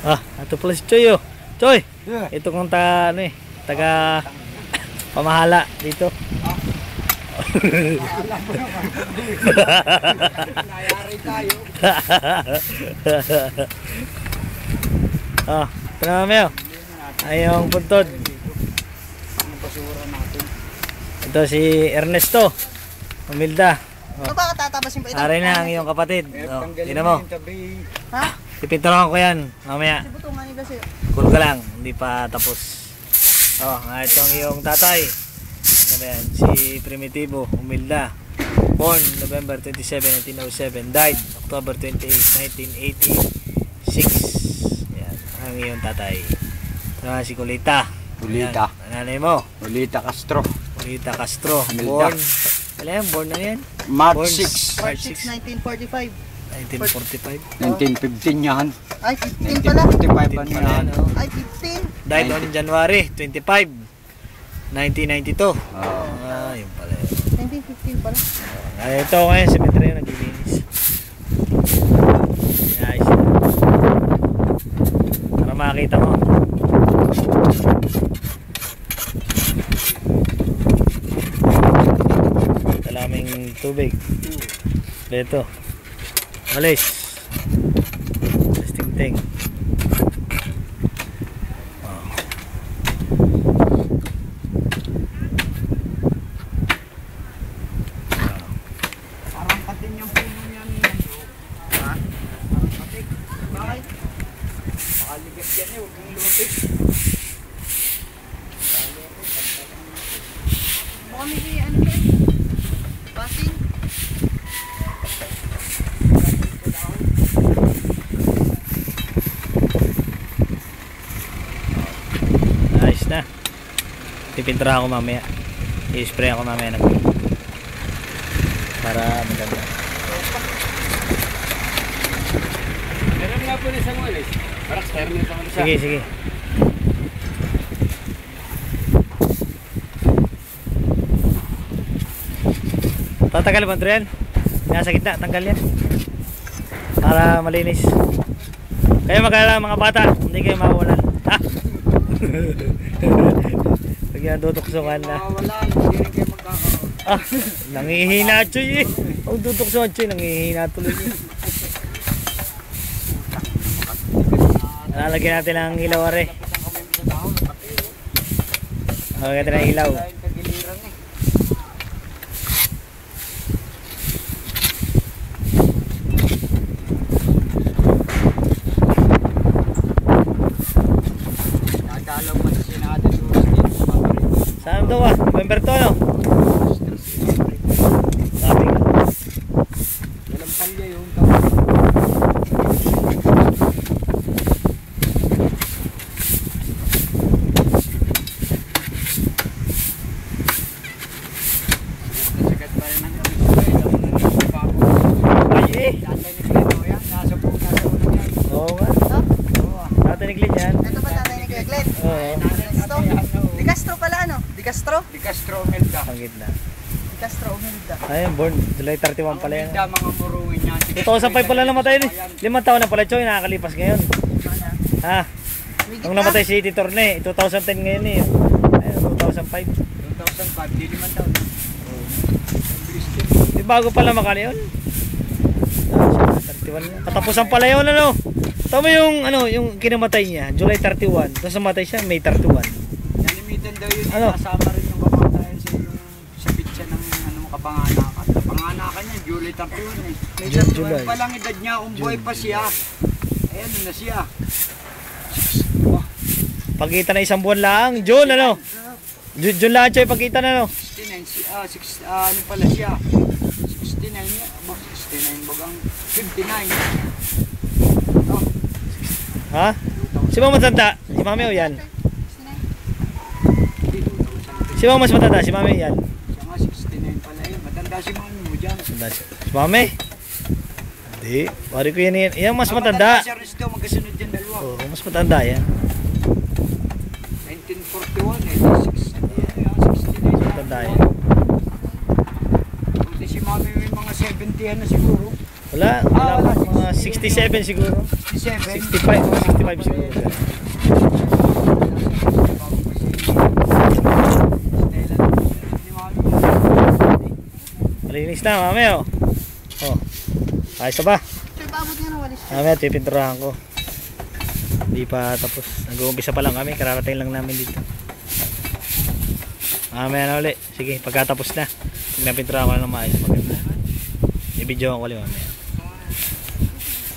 Ito pala si Choy, oh. Choy, Yeah. ito kung taga pamahala dito. Nayari tayo. Ito na mami, oh. Ay yung puntod. Ang basura natin. Ito si Ernesto Humilda. Ano ba tatabasin pa ito? Aray na ang iyong kapatid. Tingnan mo. Ha? Pipinturan ko yan mamaya. Si Butungan nila sa'yo. Cool ka lang, hindi pa tapos. Itong iyong tatay. Ano ba yan? Si Primitivo Humilda. Born November 27, 1907. Died October 28, 1986. Yan, ang iyong tatay. Si Kulita. Kulita. Ayan, nanay mo. Kulita Castro. Kulita Castro. Humilda. Born. Wala yan, born na yan. March Born 6. March 6, 6, 1945. 1945. 1915 yan. Ay, 15 pala. 1945 Pala yan. yan, oh. Ay, 15. Died on January 25, 1992. Yun pala yun. 1915 pala. Ito ngayon, cemetery yung naglilinis. Ayos yun. Para makakita mo. Kalaming tubig. Dito. Malis. Testing ting. Parang patin yung puno niyan. Ha? Parang patin. Bakit? Makaligat yan eh. Huwag kang lupit. Baka may ano ba? Passing. Ayos na. Pipintura ako mamaya. I-spray ako mamaya ng para maganda. Meron nga po na isang walis. Parang sterling sa mga Sige, sige. Tatagal ba ito yan? Nasa gitna, tanggal yan. Para malinis. Kayo mag-alala mga bata, hindi kayo mawawalan. Ha? Pag yan tutuksungan na. wala. Hindi rin kayo magkakaroon. Nangihina Choy eh. Pag tutuksungan Choy, nangihina tuloy. Lalagyan natin ng ilaw are. Lalagyan natin ng ilaw. Saan daw November to no? Sabi nga. Walang palya yung sagat pa rin ng Ay eh. tatay ni Kleno yan. Nasa ulo yan. Oo nga. Tatay ni Glenn yan. Ito ba tatay ni Kuya Glenn? Oo. Di Castro pala ano? Di Castro? Di Castro Humilda. Ang gitna. Di Castro Humilda. Ayun, born July 31 pala yan. Humilda, mga murungin yan. 2005 pala namatay ni. 5 taon na pala Choy, nakakalipas ngayon. Ha? Nung namatay si Tito Torne, 2010 ngayon eh. Ayun, 2005. 2005, di 5 taon. Di bago pala makali yun. 31 na. Katapusan pala yun ano. Tama yung ano, yung kinamatay niya, July 31. Tapos namatay siya May 31. Nalimitan daw yun. Ano? Kasama rin yung kapatayan sa pitsa ng kapanganakan. Kapanganakan niya, July 31 eh. May July. pa lang edad niya, buhay pa siya. Ayan na siya. Pagitan na isang buwan lang. June ano? June lang Choy, pagitan na no. 69, ano pala siya? 69 niya. 69 bagang 59. Oh, Ha? Si Mama matanda? Si Mami o yan? Si Mama mas matanda? Si Mami yan? siya nga 69 pala eh. Matanda si mami mo dyan. Matanda siya. Si Mami? Hindi. Pari ko yan yan. Yan mas matanda. Siya rin siya magkasunod dyan dalawa. Oo, mas matanda yan. 1941 eh. 69. Mas matanda yan. Buti si mami may mga 70 na siguro. Wala. Wala. Wala. Mga 67 siguro. 67. 65, mga 65 siguro. Malinis na, mamaya oh. Oh. Ayos na ba? Sir, paabot nga ng walis. Mamaya pipinturahan ko. Hindi pa tapos. Nag-uumpisa pa lang kami. Kararating lang namin dito. Mamaya na ulit. Sige, pagkatapos na. Pag napinturahan ko na ng maayos, maganda. I-video ko ulit mamaya.